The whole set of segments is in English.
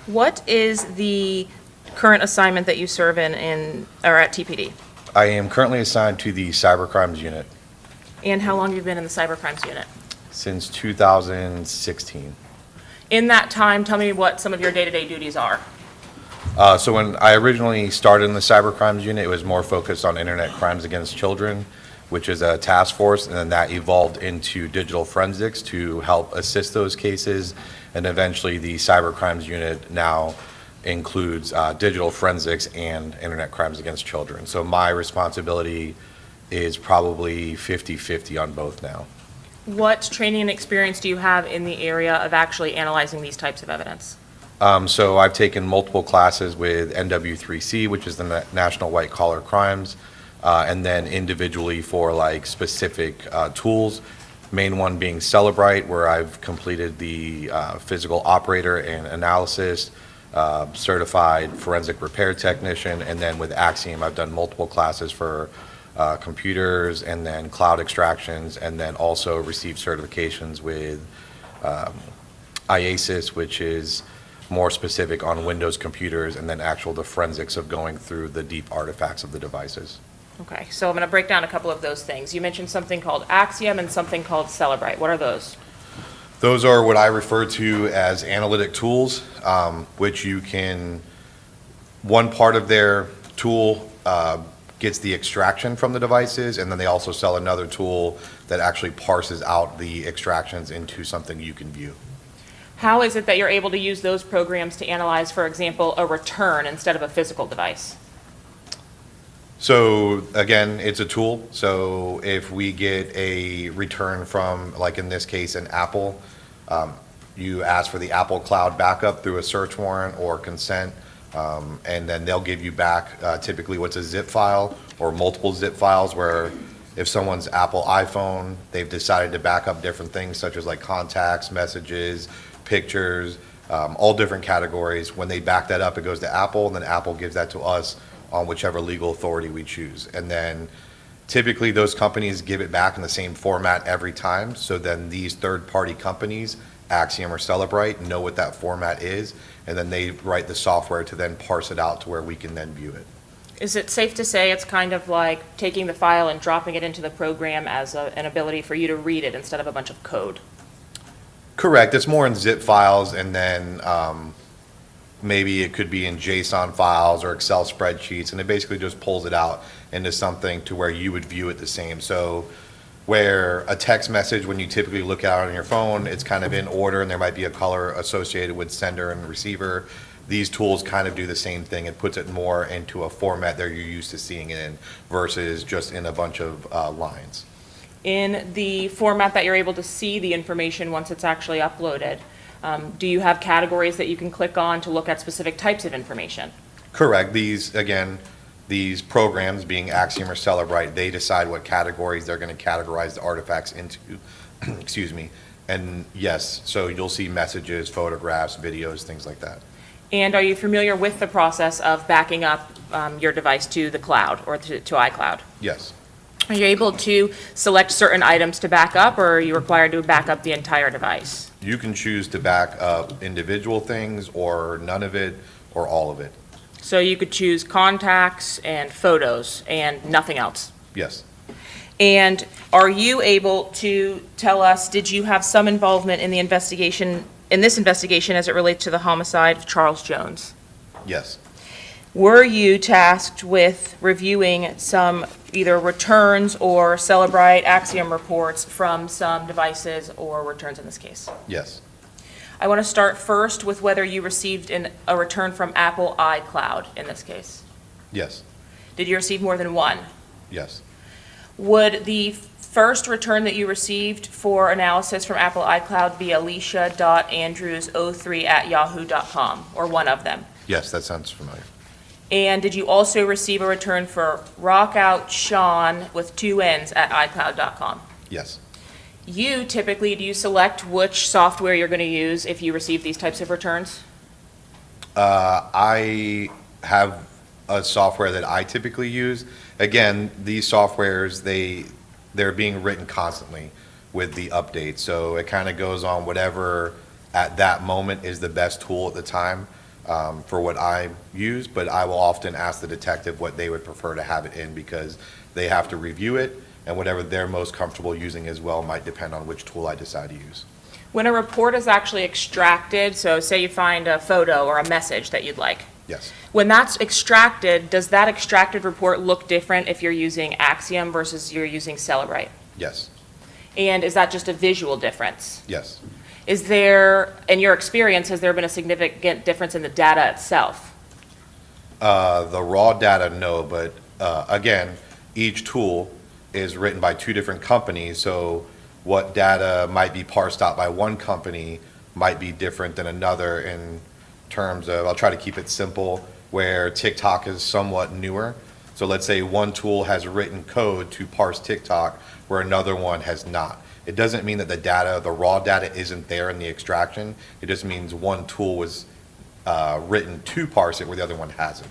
What is the current assignment that you serve or at TPD? I am currently assigned to the Cybercrimes Unit And how long have you been in the cybercrimes unit? since 2016. In that time, tell me what some of your day-to-day duties are. So when I originally started in the Cybercrimes Unit, it was more focused on internet crimes against children, which is a task force, and then that evolved into digital forensics to help assist those cases, and eventually the Cybercrimes Unit now includes digital forensics and internet crimes against children. So my responsibility is probably 50-50 on both now. What training and experience do you have in the area of actually analyzing these types of evidence? So I've taken multiple classes with NW3C, which is the National White Collar Crimes, and then individually for like specific tools. Main one being Celebrite, where I've completed the physical operator and analysis, certified forensic repair technician, and then with Axiom, I've done multiple classes for computers and then cloud extractions, and then also received certifications with IASIS, which is more specific on Windows computers, and then the forensics of going through the deep artifacts of the devices. Okay, so I'm going to break down a couple of those things. You mentioned something called Axiom and something called Celebrite. What are those? Those are what I refer to as analytic tools, which you can, one part of their tool gets the extraction from the devices, and then they also sell another tool that actually parses out the extractions into something you can view. How is it that you're able to use those programs to analyze, for example, a return instead of a physical device? So again, it's a tool. So if we get a return from, like in this case, an Apple, you ask for the Apple Cloud backup through a search warrant or consent, and then they'll give you back typically what's a zip file or multiple zip files, where if someone's Apple iPhone, they've decided to back up different things such as like contacts, messages, pictures, all different categories. When they back that up, it goes to Apple, and then Apple gives that to us on whichever legal authority we choose. And then typically those companies give it back in the same format every time. So then these third-party companies, Axiom or Celebrite, know what that format is, and then they write the software to then parse it out to where we can then view it. Is it safe to say it's kind of like taking the file and dropping it into the program as an ability for you to read it instead of a bunch of code? Correct. It's more in zip files, and then maybe it could be in JSON files or Excel spreadsheets, and it basically just pulls it out into something to where you would view it the same. So where a text message, when you typically look at it on your phone, it's kind of in order and there might be a color associated with sender and receiver. These tools kind of do the same thing. It puts it more into a format that you're used to seeing it in versus just in a bunch of lines. In the format that you're able to see the information once it's actually uploaded, do you have categories that you can click on to look at specific types of information? Correct. These programs, being Axiom or Celebrite, they decide what categories they're going to categorize the artifacts into. Excuse me. And yes, so you'll see messages, photographs, videos, things like that. And are you familiar with the process of backing up your device to the cloud or to iCloud? Yes. Are you able to select certain items to back up, or are you required to back up the entire device? You can choose to back up individual things or none of it or all of it. So you could choose contacts and photos and nothing else. Yes. And are you able to tell us, did you have some involvement in the investigation, in this investigation as it relates to the homicide of Charles Jones? Yes. Were you tasked with reviewing some either returns or Celebrite Axiom reports from some devices or returns in this case? Yes. I want to start first with whether you received a return from Apple iCloud in this case. Yes. Did you receive more than one? Yes. Would the first return that you received for analysis from Apple iCloud be alicia.andrews03@yahoo.com, or one of them? Yes, that sounds familiar. And did you also receive a return for rockoutsean with 2 N's at iCloud.com? Yes. Do you select which software you're going to use if you receive these types of returns? I have a software that I typically use. Again, these softwares, they're being written constantly with the updates. So it kind of goes on whatever at that moment is the best tool at the time. for what I use, but I will often ask the detective what they would prefer to have it in because they have to review it, and whatever they're most comfortable using as well might depend on which tool I decide to use. When a report is actually extracted, so say you find a photo or a message that you'd like, Yes. when that's extracted, does that extracted report look different if you're using Axiom versus you're using Cellebrite? Yes. And is that just a visual difference? Yes. Is there, in your experience, has there been a significant difference in the data itself? The raw data, no, but again, each tool is written by two different companies, so what data might be parsed out by one company might be different than another in terms of, I'll try to keep it simple, where TikTok is somewhat newer. So let's say one tool has written code to parse TikTok where another one has not. It doesn't mean that the data, the raw data isn't there in the extraction. It just means one tool was written to parse it where the other one hasn't.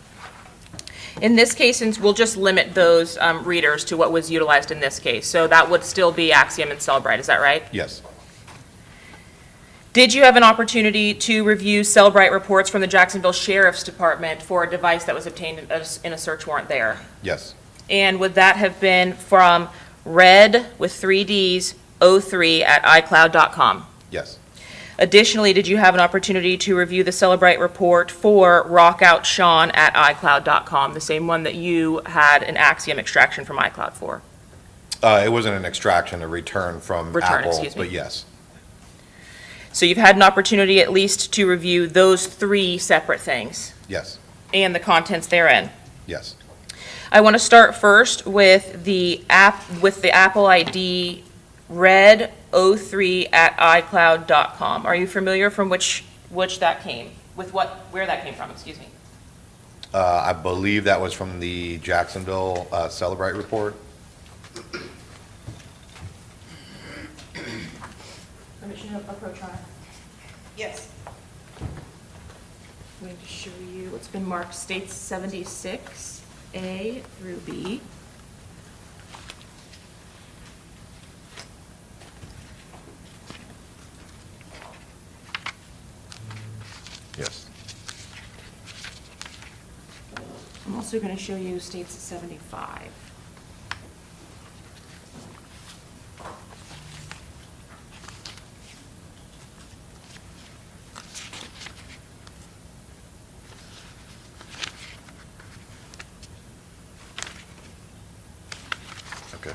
In this case, since we'll just limit those readers to what was utilized in this case, so that would still be Axiom and Cellebrite, is that right? Yes. Did you have an opportunity to review Cellebrite reports from the Jacksonville Sheriff's Department for a device that was obtained in a search warrant there? Yes. And would that have been from red with 3Ds 03 at iCloud.com? Yes. Additionally, did you have an opportunity to review the Cellebrite report for Rockout Sean at iCloud.com, the same one that you had an Axiom extraction from iCloud for? It wasn't an extraction, a return from Apple, excuse me. but yes. So you've had an opportunity at least to review those three separate things Yes. and the contents therein. Yes. I want to start first with the Apple ID red 03 at iCloud.com. Are you familiar from which that came, where that came from, excuse me? I believe that was from the Jacksonville Cellebrite report. Permission to approach on it? Yes. I'm going to show you what's been marked states 76, A through B. Yes. I'm also going to show you states 75. Okay.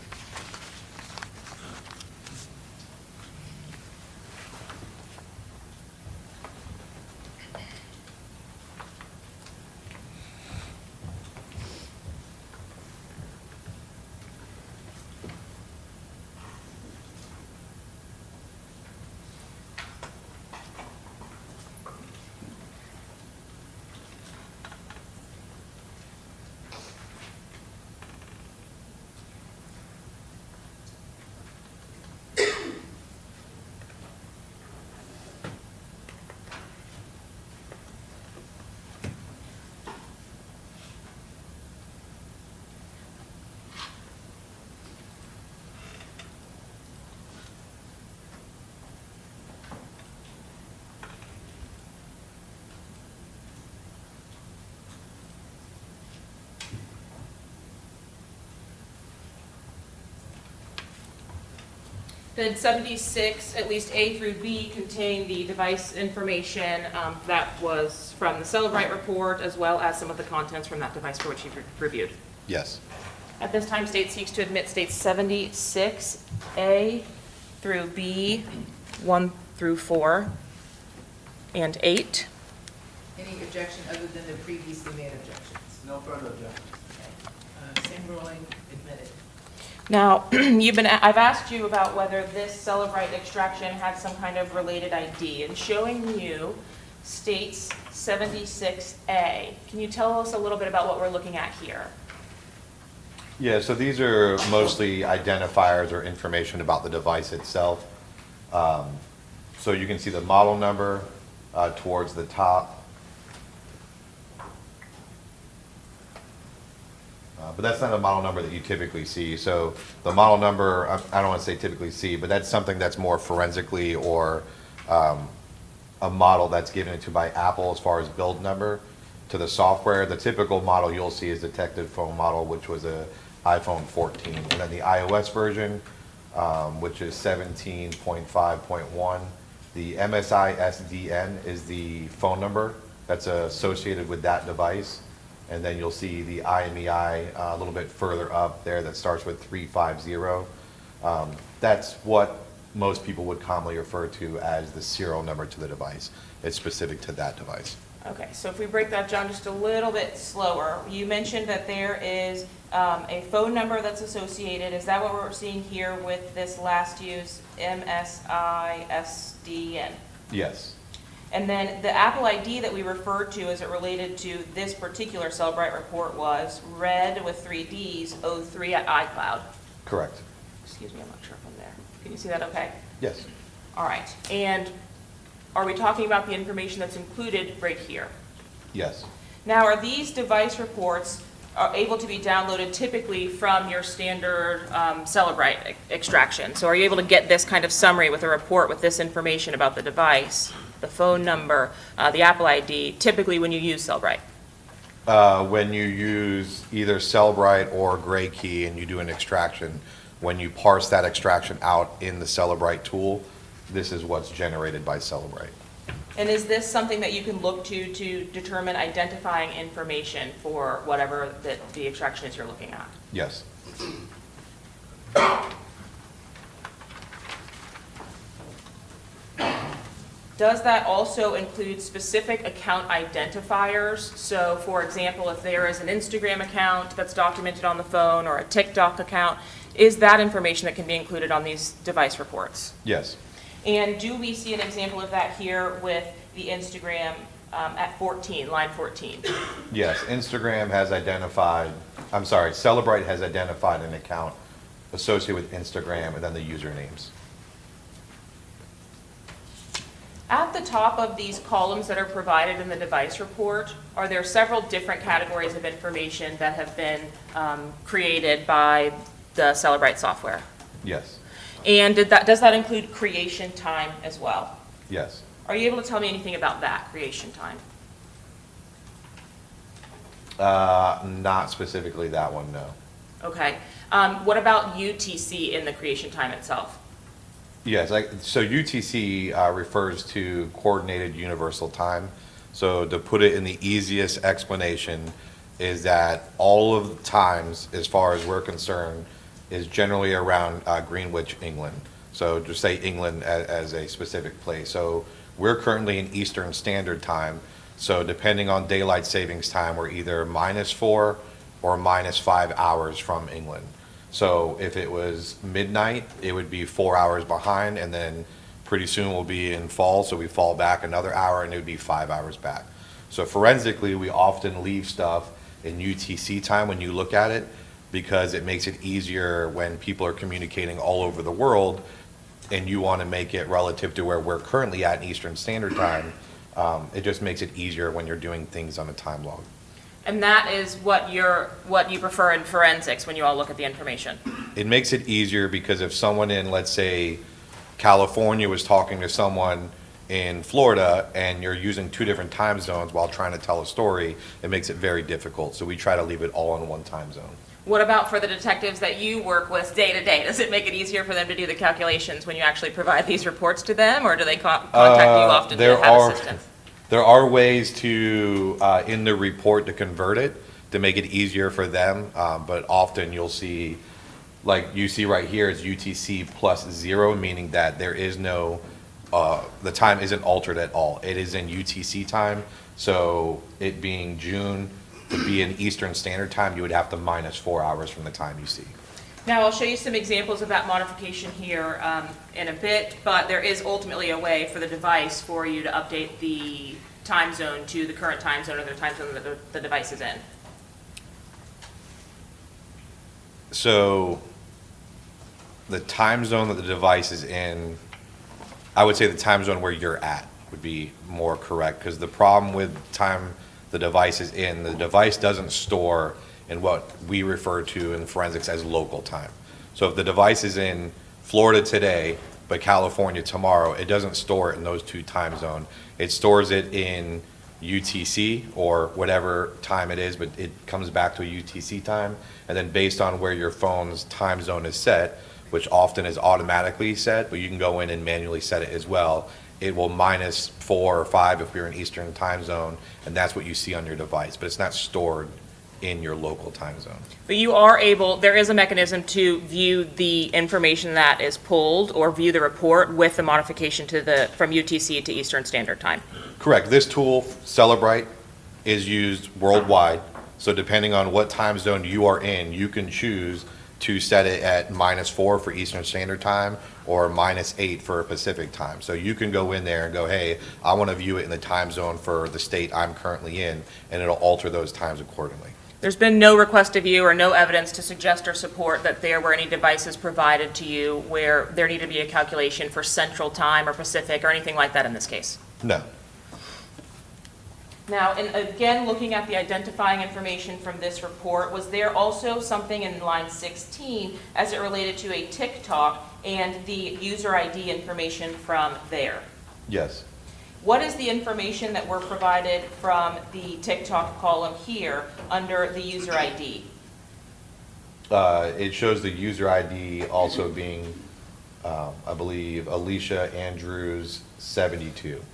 The 76, at least A through B, contain the device information that was from the Cellebrite report, as well as some of the contents from that device for which you've reviewed. Yes. At this time, state seeks to admit states 76, A through B, 1 through 4, and 8. Any objection other than the previously made objections? No further objection. Same ruling, admitted. Now, I've asked you about whether this Cellebrite extraction had some kind of related ID, and showing you states 76A. Can you tell us a little bit about what we're looking at here? Yeah, so these are mostly identifiers or information about the device itself. So you can see the model number towards the top. But that's not a model number that you typically see. So the model number, I don't want to say typically see, but that's something that's more forensically or a model that's given to by Apple as far as build number to the software. The typical model you'll see is the detected phone model, which was a iPhone 14. And then the iOS version, which is 17.5.1. The MSI SDN is the phone number that's associated with that device. And then you'll see the IMEI a little bit further up there that starts with 350. That's what most people would commonly refer to as the serial number to the device. It's specific to that device. Okay, so if we break that down just a little bit slower, you mentioned that there is a phone number that's associated. Is that what we're seeing here with this last use, MSI SDN? Yes. And then the Apple ID that we referred to as it related to this particular Cellbrite report was red with 3 Ds, 03 at iCloud. Correct. Excuse me, I'm not sure if I'm there. Can you see that okay? Yes. All right. And are we talking about the information that's included right here? Yes. Now, are these device reports able to be downloaded typically from your standard Cellbrite extraction? So are you able to get this kind of summary with a report with this information about the device, the phone number, the Apple ID, typically when you use Cellbrite? When you use either Cellbrite or Gray Key and you do an extraction, when you parse that extraction out in the Cellbrite tool, this is what's generated by Cellbrite. And is this something that you can look to determine identifying information for whatever the extraction is you're looking at? Yes. Does that also include specific account identifiers? So for example, if there is an Instagram account that's documented on the phone or a TikTok account, is that information that can be included on these device reports? Yes. And do we see an example of that here with the Instagram at 14, line 14? Yes, Instagram has identified, Cellbrite has identified an account associated with Instagram and then the usernames. At the top of these columns that are provided in the device report, are there several different categories of information that have been created by the Cellbrite software? Yes. And does that include creation time as well? Yes. Are you able to tell me anything about that creation time? Not specifically that one, no. Okay. What about UTC in the creation time itself? Yes, so UTC refers to Coordinated Universal Time. So to put it in the easiest explanation is that all of the times, as far as we're concerned, is generally around Greenwich, England. So just say England as a specific place. So we're currently in Eastern Standard Time. So depending on daylight savings time, we're either -4 or -5 hours from England. So if it was midnight, it would be 4 hours behind, and then pretty soon we'll be in fall, so we fall back another hour, and it would be 5 hours back. So forensically, we often leave stuff in UTC time when you look at it, because it makes it easier when people are communicating all over the world, and you want to make it relative to where we're currently at in Eastern Standard Time. It just makes it easier when you're doing things on a time log. And that is what you prefer in forensics when you all look at the information? It makes it easier because if someone in, let's say, California was talking to someone in Florida and you're using 2 different time zones while trying to tell a story, it makes it very difficult. So we try to leave it all in one time zone. What about for the detectives that you work with day to day? Does it make it easier for them to do the calculations when you actually provide these reports to them, or do they contact you often to have assistance? There are ways to, in the report, to convert it, to make it easier for them, but often you'll see, like you see right here, it's UTC +0, meaning that there is no, the time isn't altered at all. It is in UTC time, so it being June, to be in Eastern Standard Time, you would have to -4 hours from the time you see. Now, I'll show you some examples of that modification here in a bit, but there is ultimately a way for the device for you to update the time zone to the current time zone or the time zone that the device is in. So the time zone that the device is in, I would say the time zone where you're at would be more correct, because the problem with time the device is in, the device doesn't store in what we refer to in forensics as local time. So if the device is in Florida today but California tomorrow, it doesn't store it in those two time zones. It stores it in UTC or whatever time it is, but it comes back to a UTC time. And then based on where your phone's time zone is set, which often is automatically set, but you can go in and manually set it as well, it will -4 or 5 if you're in Eastern time zone, and that's what you see on your device, but it's not stored in your local time zone. But you are able, there is a mechanism to view the information that is pulled or view the report with the modification to from UTC to Eastern Standard Time. Correct. This tool, Celebrite, is used worldwide. So depending on what time zone you are in, you can choose to set it at -4 for Eastern Standard Time or -8 for Pacific Time. So you can go in there and go, hey, I want to view it in the time zone for the state I'm currently in, and it'll alter those times accordingly. There's been no request of you or no evidence to suggest or support that there were any devices provided to you where there needed to be a calculation for Central Time or Pacific or anything like that in this case? No. Now, and again, looking at the identifying information from this report, was there also something in line 16 as it related to a TikTok and the user ID information from there? Yes. What is the information that were provided from the TikTok column here under the user ID? It shows the user ID also being, I believe, Alicia Andrews 72.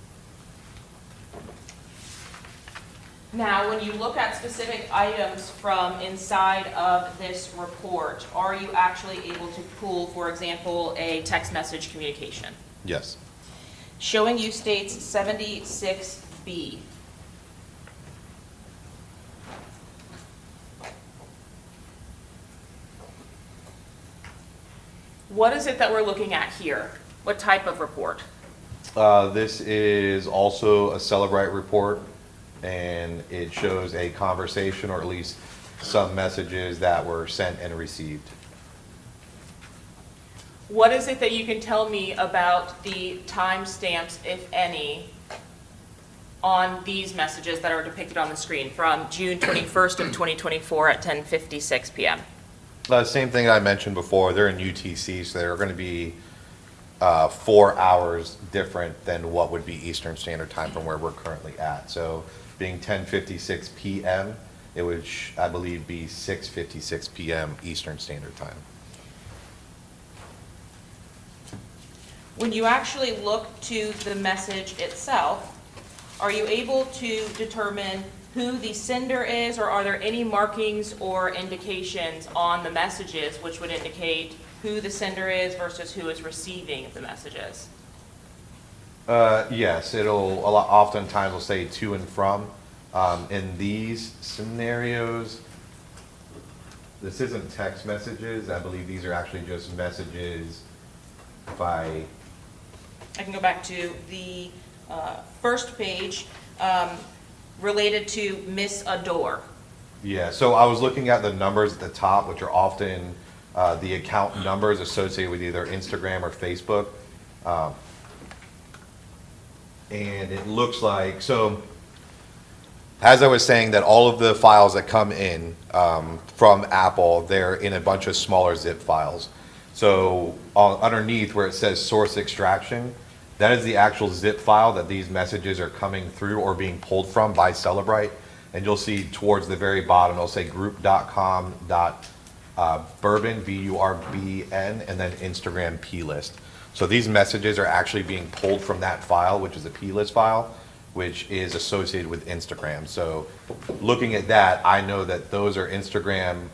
Now, when you look at specific items from inside of this report, are you actually able to pull, for example, a text message communication? Yes. Showing use states 76B. What is it that we're looking at here? What type of report? This is also a Celebrite report, and it shows a conversation or at least some messages that were sent and received. What is it that you can tell me about the timestamps, if any, on these messages that are depicted on the screen from June 21st of 2024 at 10:56 p.m.? Same thing I mentioned before. They're in UTC, so they're going to be 4 hours different than what would be Eastern Standard Time from where we're currently at. So being 10:56 p.m., it would, I believe, be 6:56 p.m. Eastern Standard Time. When you actually look to the message itself, are you able to determine who the sender is, or are there any markings or indications on the messages which would indicate who the sender is versus who is receiving the messages? Yes, oftentimes will say to and from. In these scenarios, this isn't text messages. I believe these are actually just messages by... I can go back to the first page related to Miss Adore. Yeah, so I was looking at the numbers at the top, which are often the account numbers associated with either Instagram or Facebook. And it looks like, so as I was saying, that all of the files that come in from Apple, they're in a bunch of smaller zip files. So underneath where it says source extraction, that is the actual zip file that these messages are coming through or being pulled from by Celebrite. And you'll see towards the very bottom, it'll say group.com.bourbon, B-U-R-B-N, and then Instagram plist. So these messages are actually being pulled from that file, which is a plist file, which is associated with Instagram. So looking at that, I know that those are Instagram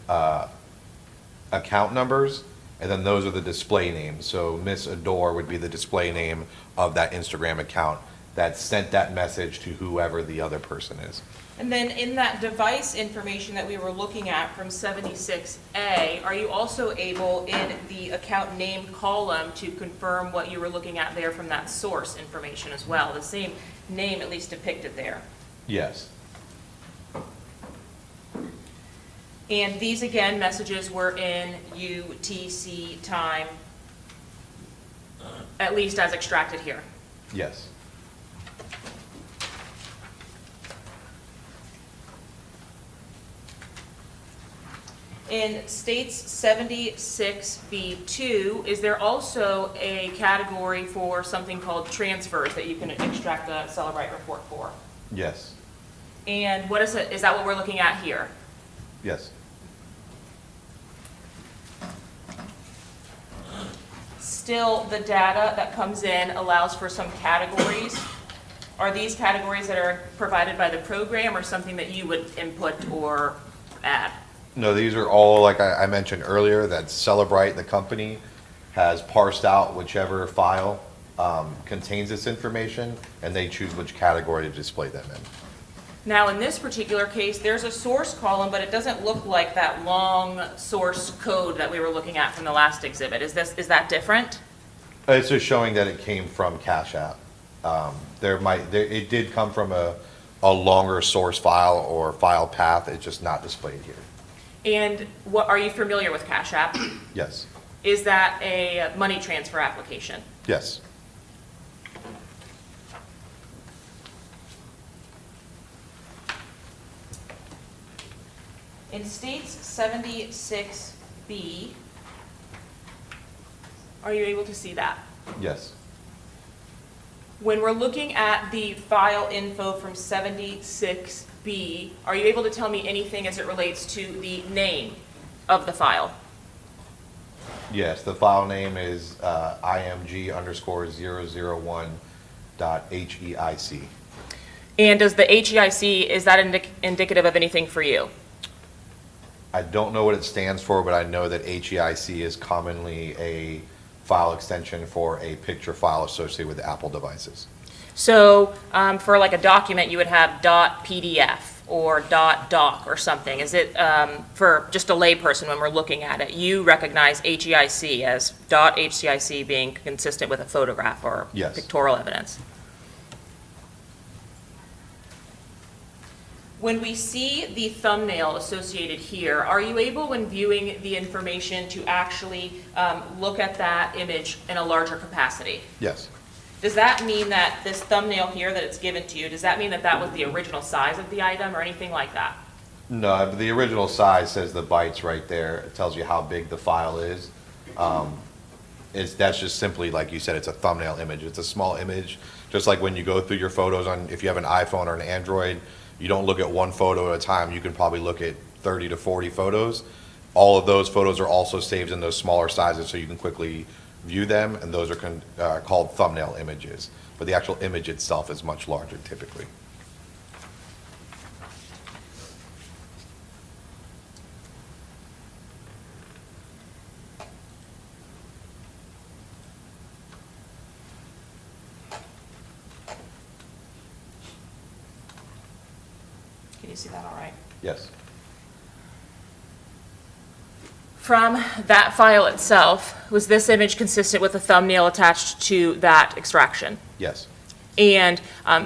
account numbers, and then those are the display names. So Miss Adore would be the display name of that Instagram account that sent that message to whoever the other person is. And then in that device information that we were looking at from 76A, are you also able in the account name column to confirm what you were looking at there from that source information as well? The same name at least depicted there. Yes. And these, again, messages were in UTC time, at least as extracted here. Yes. In states 76B2, is there also a category for something called transfers that you can extract a Cellebrite report for? Yes, And what is it, is that what we're looking at here? yes. Still, the data that comes in allows for some categories. Are these categories that are provided by the program or something that you would input or add? No, these are all, like I mentioned earlier, that Cellebrite, the company, has parsed out whichever file contains this information, and they choose which category to display them in. Now, in this particular case, there's a source column, but it doesn't look like that long source code that we were looking at from the last exhibit. Is that different? It's just showing that it came from Cash App. It did come from a longer source file or file path, it's just not displayed here. And are you familiar with Cash App? Yes, Is that a money transfer application? yes, In states 76B, are you able to see that? yes. When we're looking at the file info from 76B, are you able to tell me anything as it relates to the name of the file? Yes, the file name is img_001.heic. And does the HEIC, is that indicative of anything for you? I don't know what it stands for, but I know that HEIC is commonly a file extension for a picture file associated with Apple devices. So for like a document, you would have .pdf or .doc or something. Is it, for just a layperson when we're looking at it, you recognize HEIC as .hcic being consistent with a photograph or Yes. pictorial evidence? When we see the thumbnail associated here, are you able, when viewing the information, to actually look at that image in a larger capacity? Yes, Does that mean that this thumbnail here that it's given to you, does that mean that that was the original size of the item or anything like that? no, the original size says the bytes right there. It tells you how big the file is. That's just simply, like you said, it's a thumbnail image. It's a small image, just like when you go through your photos if you have an iPhone or an Android, you don't look at one photo at a time. You can probably look at 30 to 40 photos. All of those photos are also saved in those smaller sizes so you can quickly view them, and those are called thumbnail images. But the actual image itself is much larger typically. Can you see that all right? Yes, From that file itself, was this image consistent with the thumbnail attached to that extraction? yes, And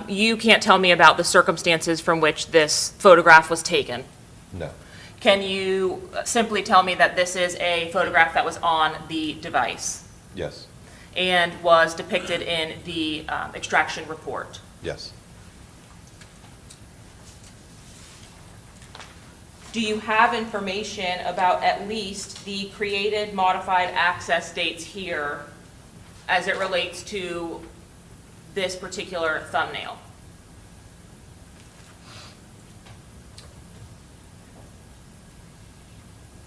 you can't tell me about the circumstances from which this photograph was taken. no, Can you simply tell me that this is a photograph that was on the device yes, and was depicted in the extraction report? yes. Do you have information about at least the created, modified access dates here as it relates to this particular thumbnail?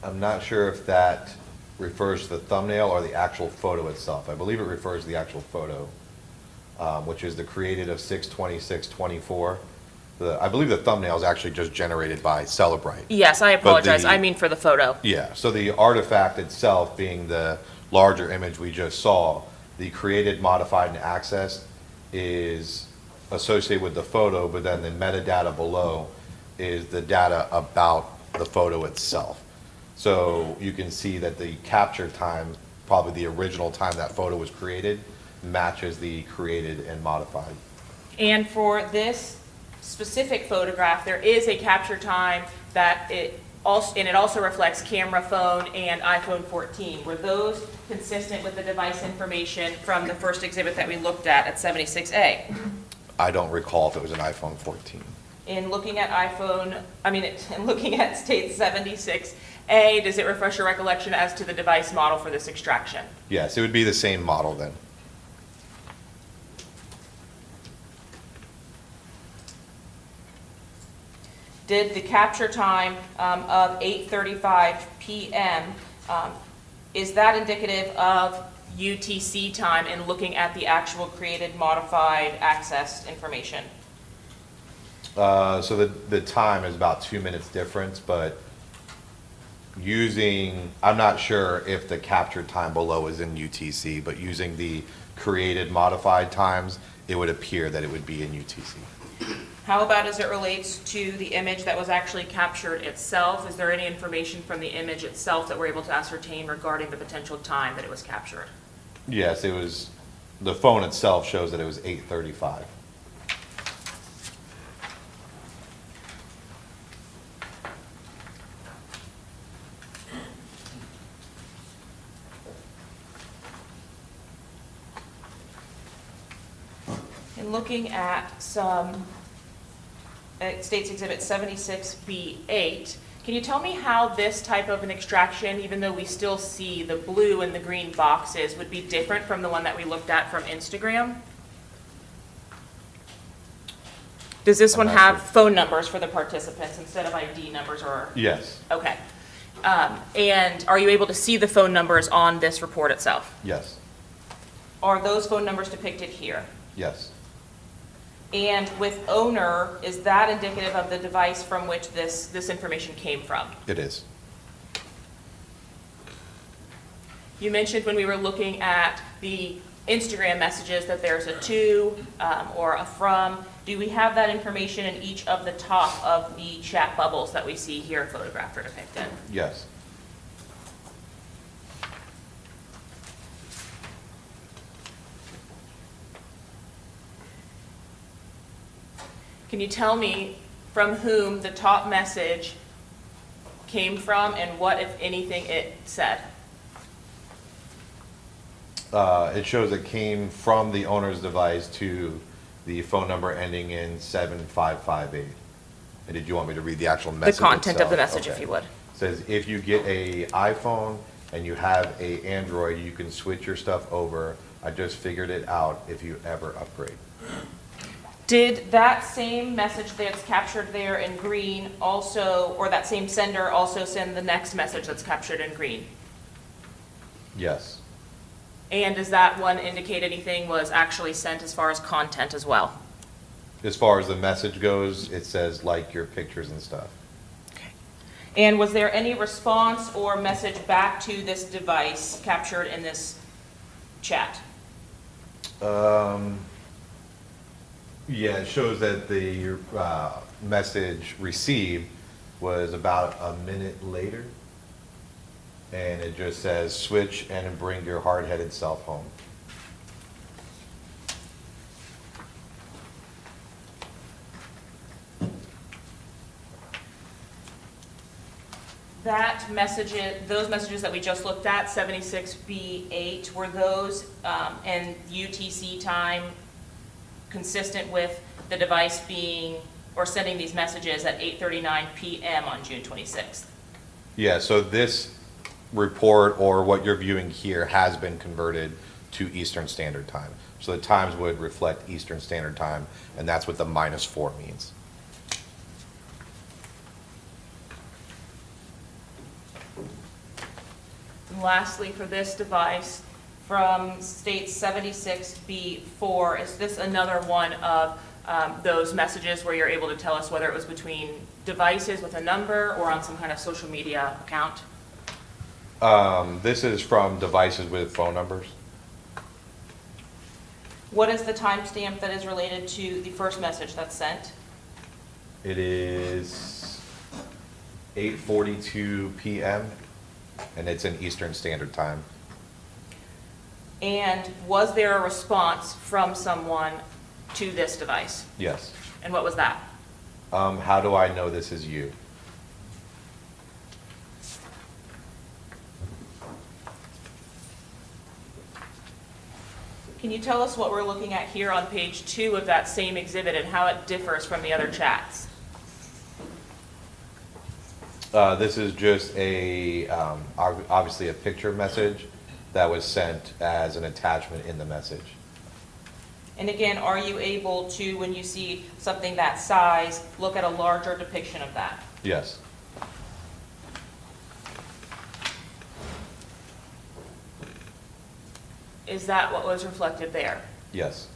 I'm not sure if that refers to the thumbnail or the actual photo itself. I believe it refers to the actual photo, which is the created of 6/26/24. I believe the thumbnail is actually just generated by Cellebrite. Yes, I apologize. the- I mean for the photo. Yeah, so the artifact itself being the larger image we just saw, the created, modified, and accessed is associated with the photo, but then the metadata below is the data about the photo itself. So you can see that the capture time, probably the original time that photo was created, matches the created and modified. And for this specific photograph, there is a capture time that it also reflects camera, phone, and iPhone 14. Were those consistent with the device information from the first exhibit that we looked at 76A? I don't recall if it was an iPhone 14. In looking at in looking at state 76A, A, does it refresh your recollection as to the device model for this extraction? Yes, it would be the same model then. Did the capture time of 8:35 p.m., is that indicative of UTC time in looking at the actual created, modified, accessed information? So the time is about 2 minutes difference, but I'm not sure if the captured time below is in UTC, but using the created modified times, it would appear that it would be in UTC. How about as it relates to the image that was actually captured itself? Is there any information from the image itself that we're able to ascertain regarding the potential time that it was captured? Yes, the phone itself shows that it was 8:35. In looking at States Exhibit 76B8, can you tell me how this type of an extraction, even though we still see the blue and the green boxes, would be different from the one that we looked at from Instagram? Does this one I'm not have sure. phone numbers for the participants instead of ID numbers or? Yes, Okay. And are you able to see the phone numbers on this report itself? yes, Are those phone numbers depicted here? yes. And with owner, is that indicative of the device from which this information came from? It is. You mentioned when we were looking at the Instagram messages that there's a to or a from. Do we have that information in each of the top of the chat bubbles that we see here photographed or depicted? Yes. Can you tell me from whom the top message came from and what, if anything, it said? It shows it came from the owner's device to the phone number ending in 7558. And did you want me to read the actual The message content of the itself? message, if Okay. you would. It says, if you get a iPhone and you have a Android, you can switch your stuff over. I just figured it out if you ever upgrade. Did that same message that's captured there in green also, or that same sender also send the next message that's captured in green? Yes. And does that one indicate anything was actually sent as far as content as well? As far as the message goes, it says like your pictures and stuff. And was there any response or message back to this device captured in this chat? Yeah, it shows that the message received was about a minute later. And it just says, switch and bring your hard-headed self home. That message, those messages that we just looked at, 76B8, were those in UTC time consistent with the device being, or sending these messages at 8:39 p.m. on June 26th? Yeah, so this report or what you're viewing here has been converted to Eastern Standard Time. So the times would reflect Eastern Standard Time, and that's what the -4 means. And lastly, for this device, from state 76B4, is this another one of those messages where you're able to tell us whether it was between devices with a number or on some kind of social media account? This is from devices with phone numbers. What is the timestamp that is related to the first message that's sent? It is 8:42 p.m. and it's in Eastern Standard Time. And was there a response from someone to this device? Yes. And what was that? How do I know this is you? Can you tell us what we're looking at here on page 2 of that same exhibit and how it differs from the other chats? This is just obviously a picture message that was sent as an attachment in the message. And again, are you able to, when you see something that size, look at a larger depiction of that? Yes. Is that what was reflected there? Yes.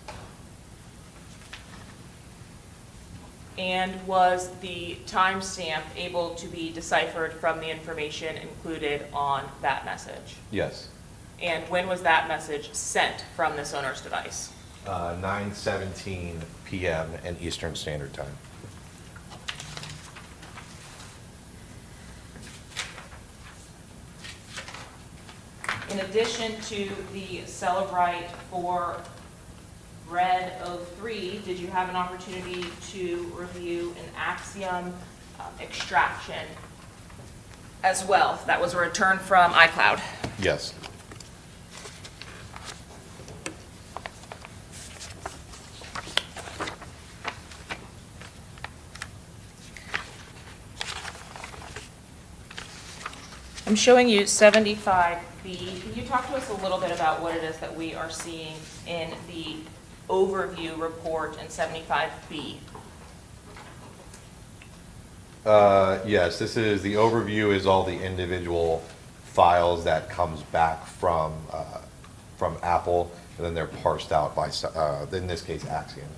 And was the timestamp able to be deciphered from the information included on that message? Yes. And when was that message sent from this owner's device? 9:17 p.m. in Eastern Standard Time. In addition to the Celebrite for Red 03, did you have an opportunity to review an Axiom extraction as well? That was a return from iCloud. Yes. I'm showing you 75B. Can you talk to us a little bit about what it is that we are seeing in the overview report in 75B? Yes, this is, the overview is all the individual files that comes back from Apple, and then they're parsed out by, in this case, Axiom.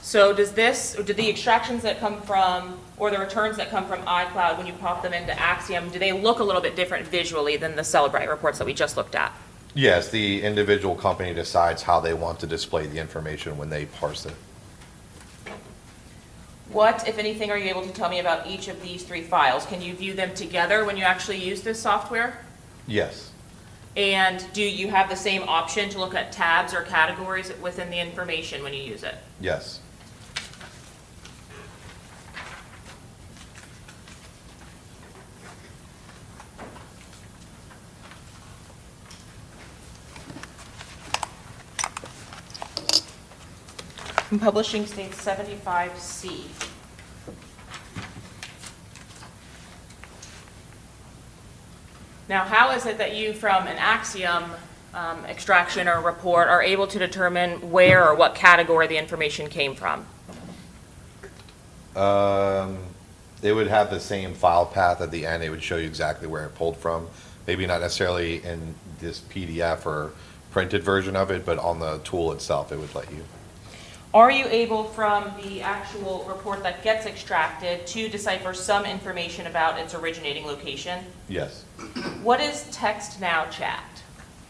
So did the extractions that come from, or the returns that come from iCloud, when you pop them into Axiom, do they look a little bit different visually than the Celebrite reports that we just looked at? Yes, the individual company decides how they want to display the information when they parse it. What, if anything, are you able to tell me about each of these three files? Can you view them together when you actually use this software? Yes. And do you have the same option to look at tabs or categories within the information when you use it? Yes. And publishing states 75C. Now, how is it that you, from an Axiom extraction or report, are able to determine where or what category the information came from? It would have the same file path at the end. It would show you exactly where it pulled from. Maybe not necessarily in this PDF or printed version of it, but on the tool itself, it would let you. Are you able, from the actual report that gets extracted, to decipher some information about its originating location? Yes. What is Text Now Chat?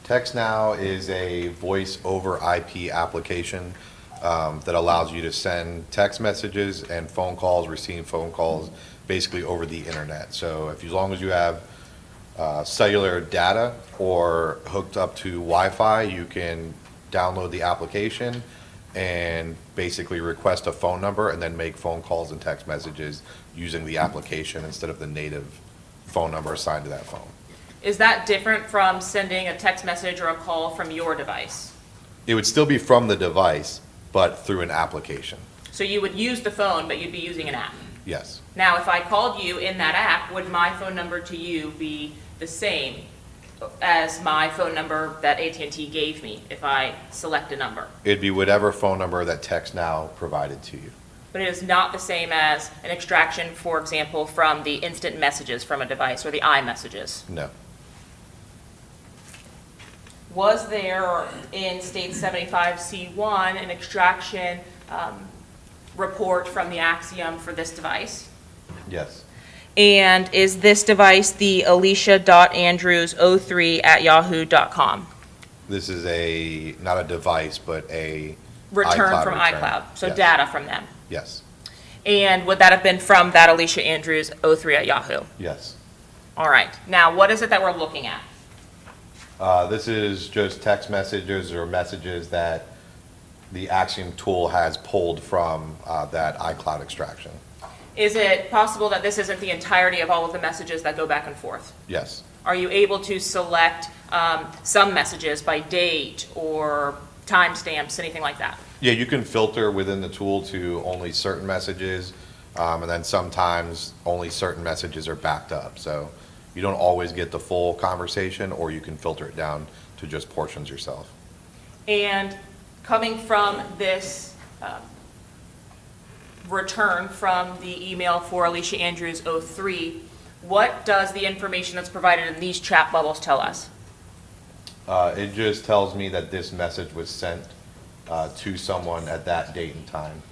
Text Now is a voice over IP application that allows you to send text messages and phone calls, receive phone calls, basically over the internet. So as long as you have cellular data or hooked up to Wi-Fi, you can download the application and basically request a phone number and then make phone calls and text messages using the application instead of the native phone number assigned to that phone. Is that different from sending a text message or a call from your device? It would still be from the device, but through an application. So you would use the phone, but you'd be using an app? Yes. Now, if I called you in that app, would my phone number to you be the same as my phone number that AT&T gave me if I select a number? It'd be whatever phone number that Text Now provided to you. But it is not the same as an extraction, for example, from the instant messages from a device or the iMessages. No. Was there in state 75C1 an extraction report from the Axiom for this device? Yes. And is this device the alicia.andrews03@yahoo.com? This is not a device, but a Return iCloud from return. iCloud, so Yes. data from them. Yes. And would that have been from that Alicia Andrews 03@yahoo? Yes. All right. Now, what is it that we're looking at? This is just text messages or messages that the Axiom tool has pulled from that iCloud extraction. Is it possible that this isn't the entirety of all of the messages that go back and forth? Yes. Are you able to select some messages by date or timestamps, anything like that? Yeah, you can filter within the tool to only certain messages And then sometimes only certain messages are backed up. So you don't always get the full conversation, or you can filter it down to just portions yourself. And coming from this return from the email for Alicia Andrews 03, what does the information that's provided in these chat bubbles tell us? It just tells me that this message was sent to someone at that date and time.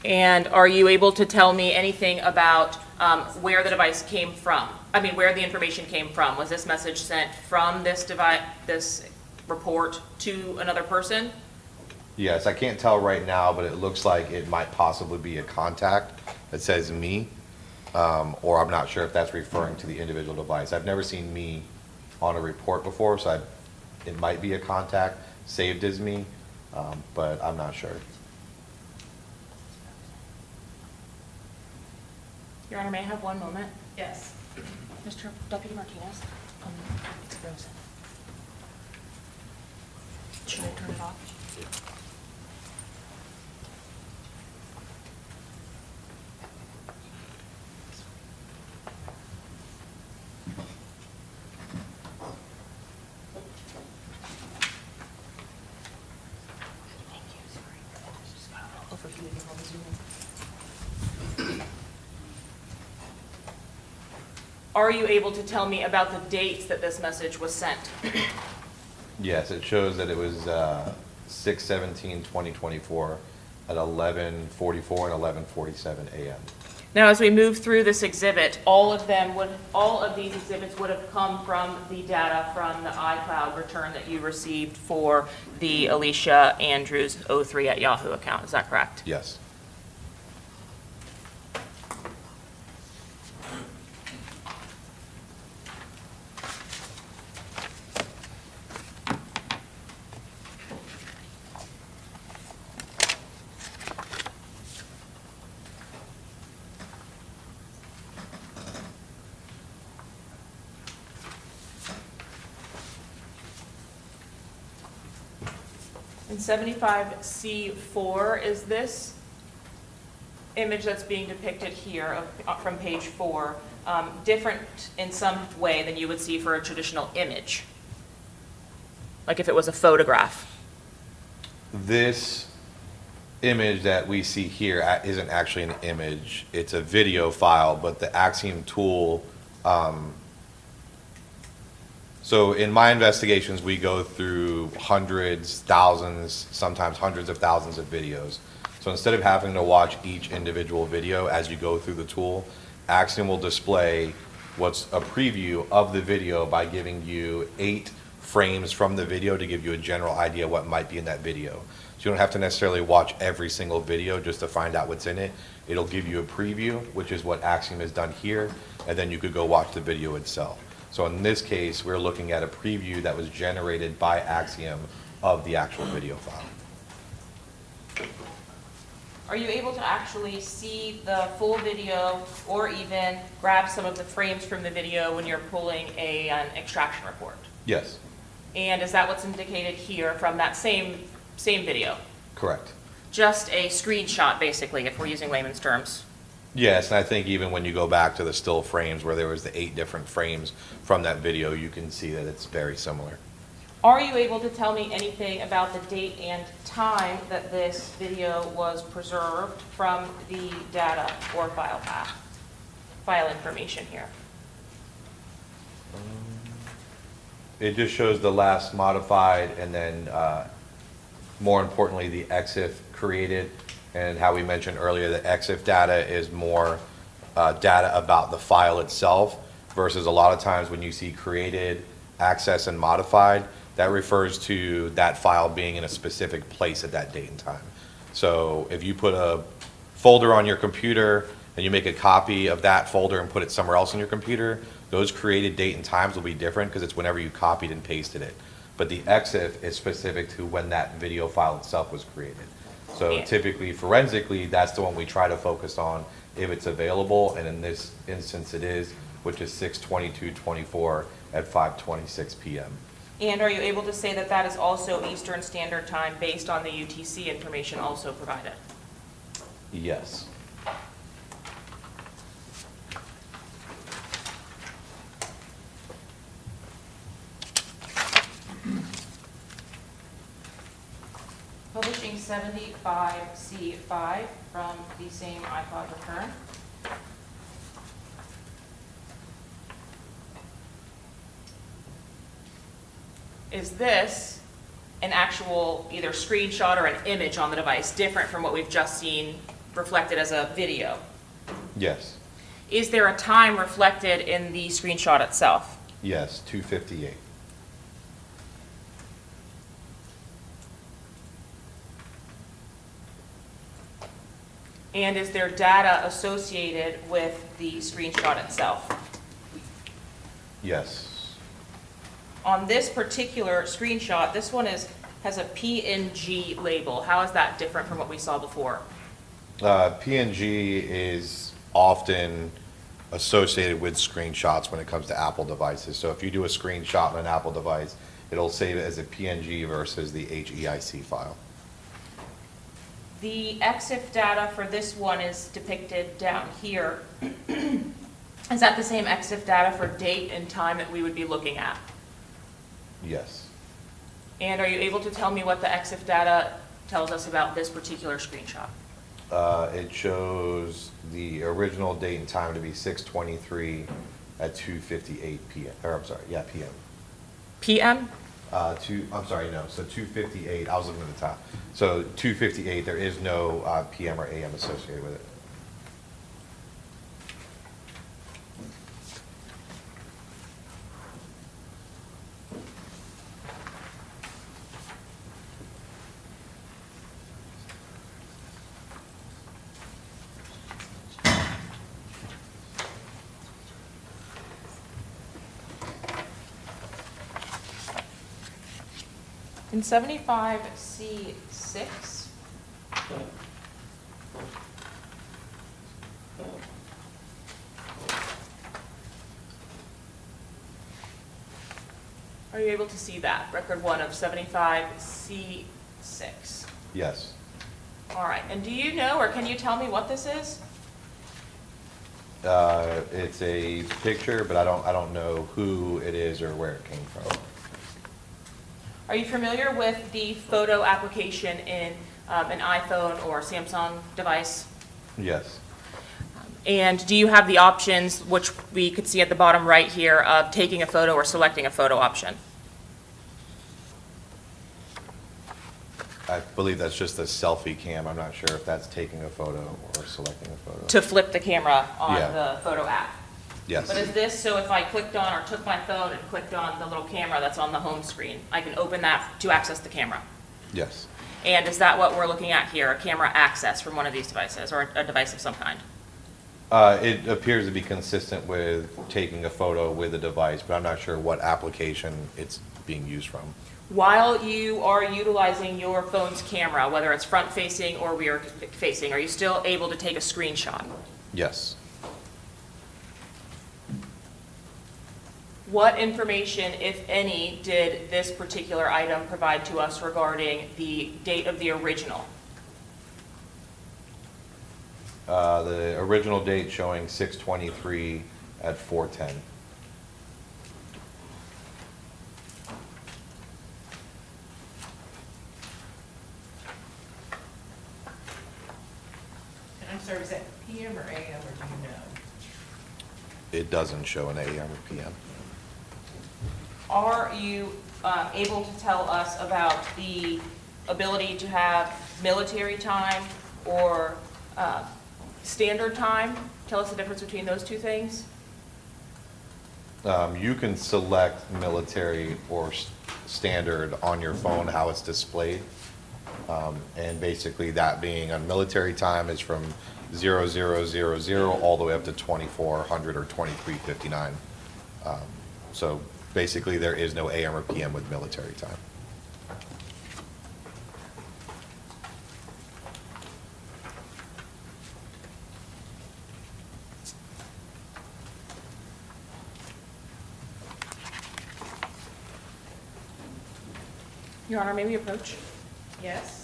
And are you able to tell me anything about where the device came from? I mean, where the information came from? Was this message sent from this device, this report, to another person? Yes, I can't tell right now, but it looks like it might possibly be a contact that says me, or I'm not sure if that's referring to the individual device. I've never seen me on a report before, so it might be a contact saved as me, but I'm not sure. Your Honor, may I have one moment? Yes. Mr. Deputy Martinez, it's frozen. Should I turn it off? Thank you, sorry. I just got a little overheated while zooming. Are you able to tell me about the dates that this message was sent? Yes, it shows that it was 6/17/2024 at 11:44 and 11:47 a.m. Now, as we move through this exhibit, all of these exhibits would have come from the data from the iCloud return that you received for the Alicia Andrews 03 at Yahoo account. Is that correct? Yes. In 75C4, is this image that's being depicted here from page 4 different in some way than you would see for a traditional image? Like if it was a photograph? This image that we see here isn't actually an image. It's a video file, but the Axiom tool, so in my investigations, we go through hundreds, thousands, sometimes hundreds of thousands of videos. So instead of having to watch each individual video as you go through the tool, Axiom will display what's a preview of the video by giving you 8 frames from the video to give you a general idea what might be in that video. So you don't have to necessarily watch every single video just to find out what's in it. It'll give you a preview, which is what Axiom has done here, and then you could go watch the video itself. So in this case, we're looking at a preview that was generated by Axiom of the actual video file. Are you able to actually see the full video or even grab some of the frames from the video when you're pulling an extraction report? Yes. And is that what's indicated here from that same video? Correct. Just a screenshot, basically, if we're using layman's terms. Yes, and I think even when you go back to the still frames where there was the 8 different frames from that video, you can see that it's very similar. Are you able to tell me anything about the date and time that this video was preserved from the data or file path, file information here? It just shows the last modified and then more importantly the EXIF created, and how we mentioned earlier that EXIF data is more data about the file itself versus a lot of times when you see created, access, and modified, that refers to that file being in a specific place at that date and time. So if you put a folder on your computer and you make a copy of that folder and put it somewhere else on your computer, those created date and times will be different because it's whenever you copied and pasted it. But the EXIF is specific to when that video file itself was created. So typically, forensically, that's the one we try to focus on if it's available, and in this instance it is, which is 6/22/24 at 5:26 p.m. And are you able to say that that is also Eastern Standard Time based on the UTC information also provided? Yes. 75C5 from the same iCloud return. Is this an actual either screenshot or an image on the device, different from what we've just seen reflected as a video? Yes. Is there a time reflected in the screenshot itself? Yes, 2:58. And is there data associated with the screenshot itself? Yes. On this particular screenshot, this one has a PNG label. How is that different from what we saw before? PNG is often associated with screenshots when it comes to Apple devices. So if you do a screenshot on an Apple device, it'll save it as a PNG versus the HEIC file. The EXIF data for this one is depicted down here. Is that the same EXIF data for date and time that we would be looking at? Yes. And are you able to tell me what the EXIF data tells us about this particular screenshot? It shows the original date and time to be 6:23 at 2:58 p.m. Or I'm sorry, yeah, p.m. PM? I'm sorry, no. So 2:58. I was looking at the top. So 2:58. There is no PM or AM associated with it. In 75C6, are you able to see that? Record 1 of 75C6. Yes. All right, and do you know, or can you tell me what this is? It's a picture, but I don't know who it is or where it came from. Are you familiar with the photo application in an iPhone or Samsung device? Yes. And do you have the options, which we could see at the bottom right here, of taking a photo or selecting a photo option? I believe that's just a selfie cam. I'm not sure if that's taking a photo or selecting a photo. To flip the camera on Yeah. the photo app? Yes. But is this, so if I clicked on or took my phone and clicked on the little camera that's on the home screen, I can open that to access the camera? Yes. And is that what we're looking at here, a camera access from one of these devices, or a device of some kind? It appears to be consistent with taking a photo with a device, but I'm not sure what application it's being used from. While you are utilizing your phone's camera, whether it's front-facing or rear-facing, are you still able to take a screenshot? Yes. What information, if any, did this particular item provide to us regarding the date of the original? The original date showing 6:23 at 4:10. And I'm sorry, is that PM or AM, or do you know? It doesn't show an AM or PM. Are you able to tell us about the ability to have military time or standard time? Tell us the difference between those two things. You can select military or standard on your phone, how it's displayed. And basically that being on military time is from 0000 all the way up to 2400 or 2359. So basically there is no AM or PM with military time. Your Honor, may we approach? Yes?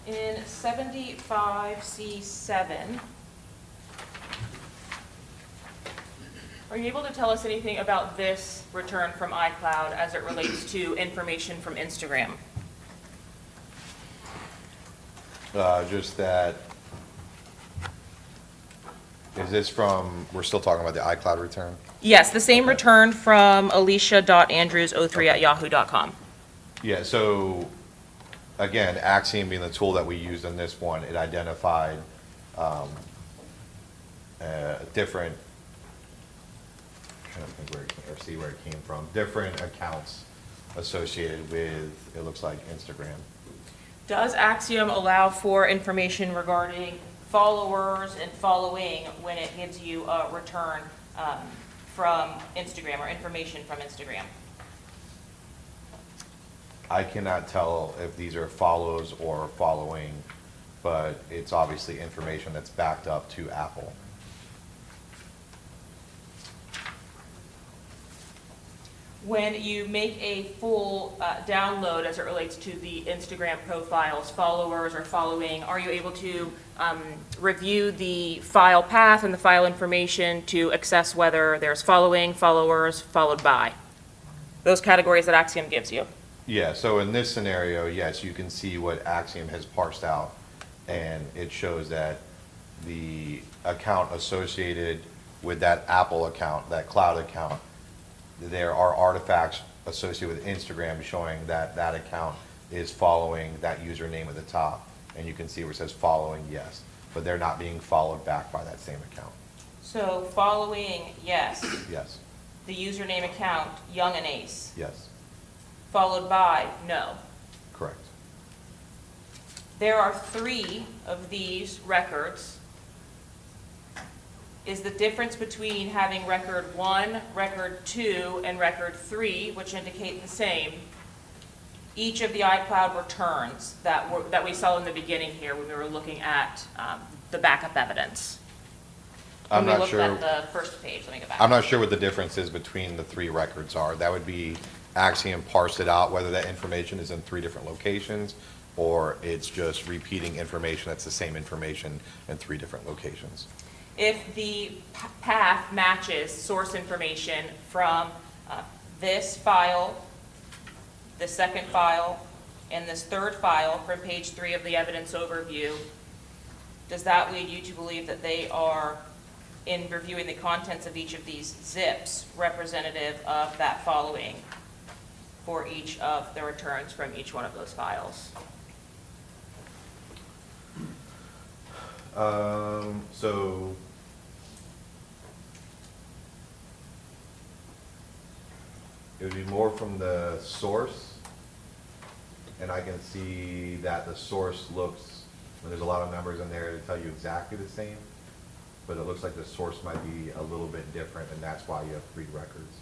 In 75C7, are you able to tell us anything about this return from iCloud as it relates to information from Instagram? Just that, is this from, we're still talking about the iCloud return? Yes, the same Okay. return from alicia.andrews03@yahoo.com. Yeah, so, again, Axiom being the tool that we used in this one, it identified different, trying to think where it came, or see where it came from, different accounts associated with, it looks like Instagram. Does Axiom allow for information regarding followers and following when it gives you a return from Instagram or information from Instagram? I cannot tell if these are follows or following, but it's obviously information that's backed up to Apple. When you make a full download as it relates to the Instagram profiles, followers or following, are you able to review the file path and the file information to assess whether there's following, followers, followed by? Those categories that Axiom gives you. Yeah, so in this scenario, yes, you can see what Axiom has parsed out, and it shows that the account associated with that Apple account, that cloud account, there are artifacts associated with Instagram showing that that account is following that username at the top. And you can see where it says following, yes, but they're not being followed back by that same account. So following, yes. Yes, The username account, Young and Ace. yes, Followed by, no. correct. There are 3 of these records. Is the difference between having record 1, record 2, and record 3, which indicate the same, each of the iCloud returns that we saw in the beginning here when we were looking at the backup evidence? I'm not When we sure. looked at the first page, let me go back. I'm not sure what the differences between the 3 records are. That would be Axiom parsed it out, whether that information is in 3 different locations, or it's just repeating information that's the same information in 3 different locations. If the path matches source information from this file, the second file, and this third file from page 3 of the evidence overview, does that lead you to believe that they are, in reviewing the contents of each of these zips, representative of that following for each of the returns from each one of those files? So it would be more from the source, and I can see that the source looks, when there's a lot of numbers in there, to tell you exactly the same, but it looks like the source might be a little bit different, and that's why you have 3 records.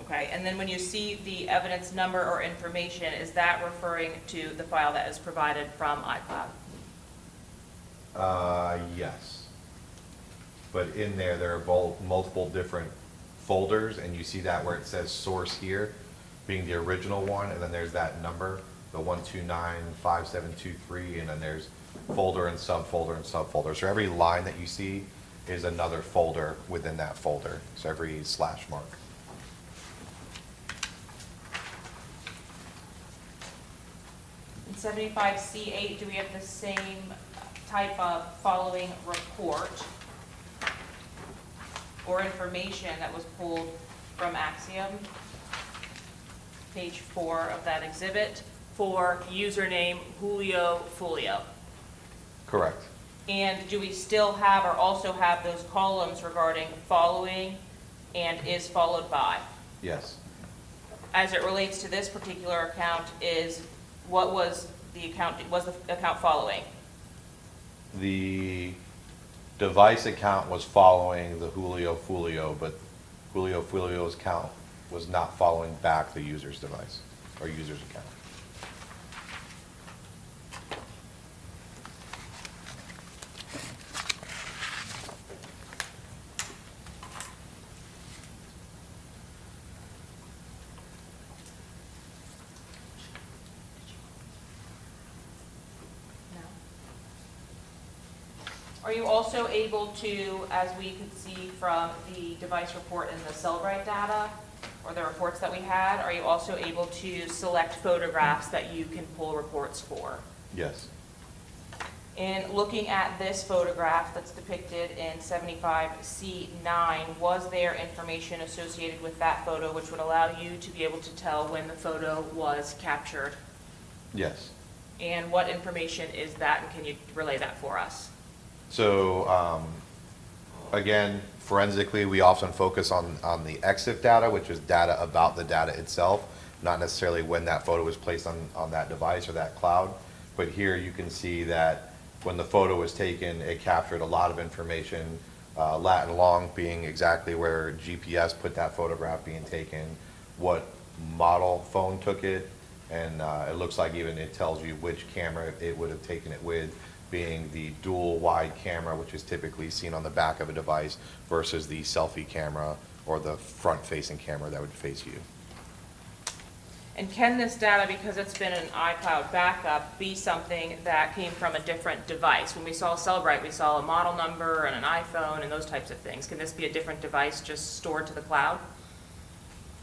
Okay, and then when you see the evidence number or information, is that referring to the file that is provided from iCloud? Yes. But in there are both multiple different folders, and you see that where it says source here, being the original one, and then there's that number, the 1295723, and then there's folder and subfolder and subfolder. So every line that you see is another folder within that folder, so every slash mark. In 75C8, do we have the same type of following report or information that was pulled from Axiom? Page 4 of that exhibit for username Julio Foolio. Correct. And do we still have or also have those columns regarding following and is followed by? Yes. As it relates to this particular account, what was the account following? The device account was following the Julio Foolio, but Julio Foolio's account was not following back the user's device or user's account. No. Are you also able to, as we could see from the device report and the Cellbrite data, or the reports that we had, are you also able to select photographs that you can pull reports for? Yes. In looking at this photograph that's depicted in 75C9, was there information associated with that photo which would allow you to be able to tell when the photo was captured? Yes. And what information is that, and can you relay that for us? So, again, forensically, we often focus on the EXIF data, which is data about the data itself, not necessarily when that photo was placed on that device or that cloud. But here you can see that when the photo was taken, it captured a lot of information, lat and long being exactly where GPS put that photograph being taken, what model phone took it, and it looks like even it tells you which camera it would have taken it with, being the dual wide camera, which is typically seen on the back of a device, versus the selfie camera or the front facing camera that would face you. And can this data, because it's been an iCloud backup, be something that came from a different device? When we saw Cellbrite, we saw a model number and an iPhone and those types of things. Can this be a different device just stored to the cloud?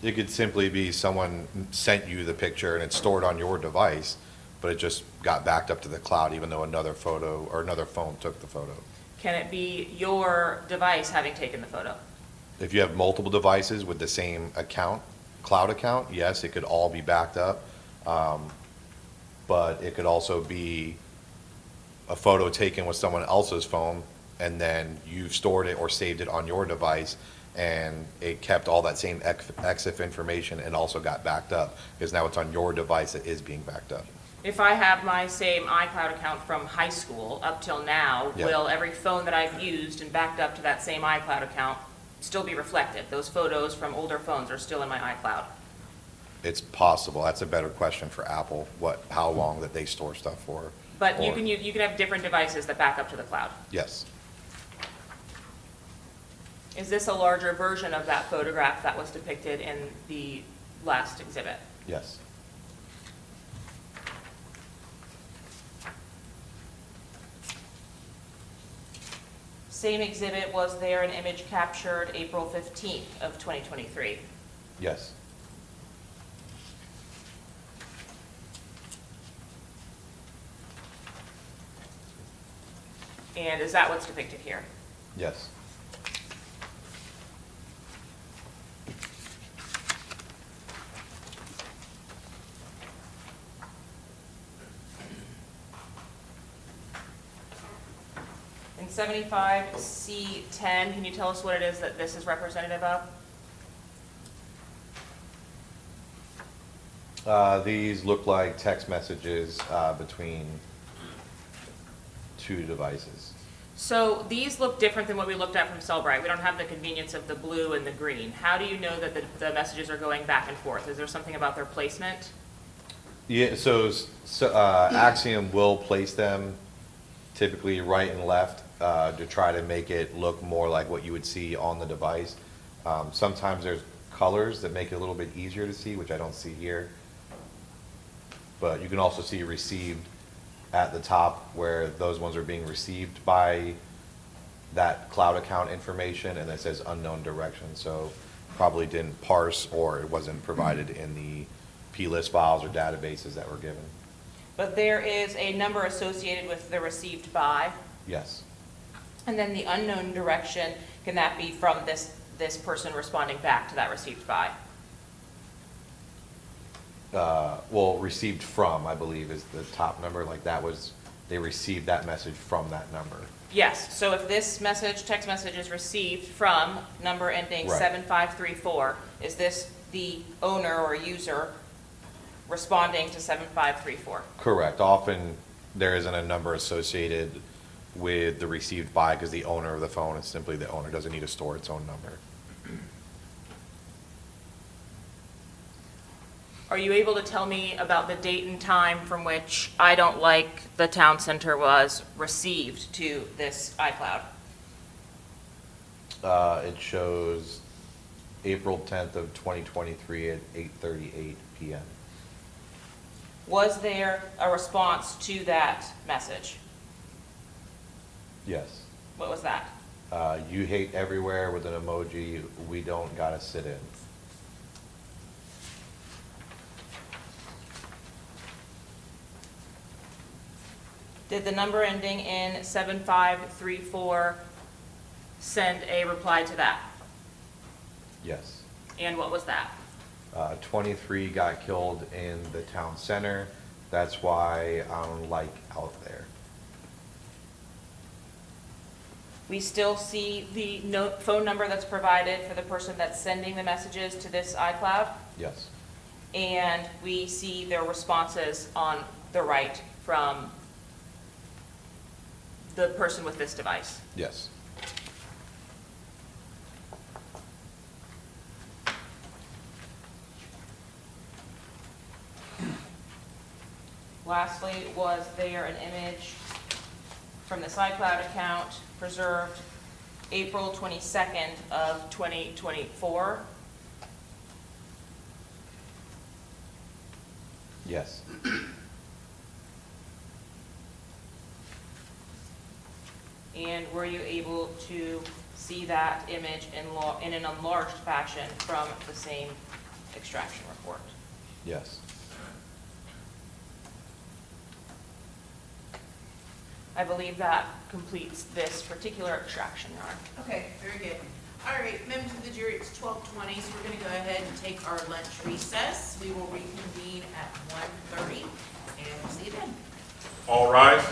It could simply be someone sent you the picture and it's stored on your device, but it just got backed up to the cloud even though another photo or another phone took the photo. Can it be your device having taken the photo? If you have multiple devices with the same account, cloud account, yes, it could all be backed up. But it could also be a photo taken with someone else's phone and then you've stored it or saved it on your device and it kept all that same EXIF information and also got backed up because now it's on your device that is being backed up. If I have my same iCloud account from high school up till now, Yeah. will every phone that I've used and backed up to that same iCloud account still be reflected? Those photos from older phones are still in my iCloud. It's possible. That's a better question for Apple, how long that they store stuff for. But Or- you can have different devices that back up to the cloud. Yes. Is this a larger version of that photograph that was depicted in the last exhibit? Yes. Same exhibit, was there an image captured April 15th of 2023? Yes. And is that what's depicted here? Yes. In 75C10, can you tell us what it is that this is representative of? These look like text messages between two devices. So these look different than what we looked at from Cellbrite. We don't have the convenience of the blue and the green. How do you know that the messages are going back and forth? Is there something about their placement? Yeah, so Axiom will place them typically right and left to try to make it look more like what you would see on the device. Sometimes there's colors that make it a little bit easier to see, which I don't see here. But you can also see received at the top where those ones are being received by that cloud account information, and it says unknown direction. So probably didn't parse or it wasn't provided in the plist files or databases that were given. But there is a number associated with the received by, Yes. and then the unknown direction, can that be from this person responding back to that received by? Well, received from, I believe, is the top number. Like that was, they received that message from that number. Yes, so if this message, text message is received from number ending Right. 7534, is this the owner or user responding to 7534? Correct. Often there isn't a number associated with the received by because the owner of the phone is simply the owner, doesn't need to store its own number. Are you able to tell me about the date and time from which I Don't Like the Town Center was received to this iCloud? It shows April 10th of 2023 at 8:38 p.m. Was there a response to that message? Yes. What was that? You hate everywhere with an emoji, we don't gotta sit in. Did the number ending in 7534 send a reply to that? Yes. And what was that? 23 got killed in the town center. That's why I'm like out there. We still see the phone number that's provided for the person that's sending the messages to this iCloud, Yes. and we see their responses on the right from the person with this device. Yes. Lastly, was there an image from this iCloud account preserved April 22nd of 2024? Yes. And were you able to see that image in an enlarged fashion from the same extraction report? Yes. I believe that completes this particular extraction, Your Honor. Okay, very good. All right, members of the jury, it's 12:20, so we're going to go ahead and take our lunch recess. We will reconvene at 1:30, and we'll see you then. All rise.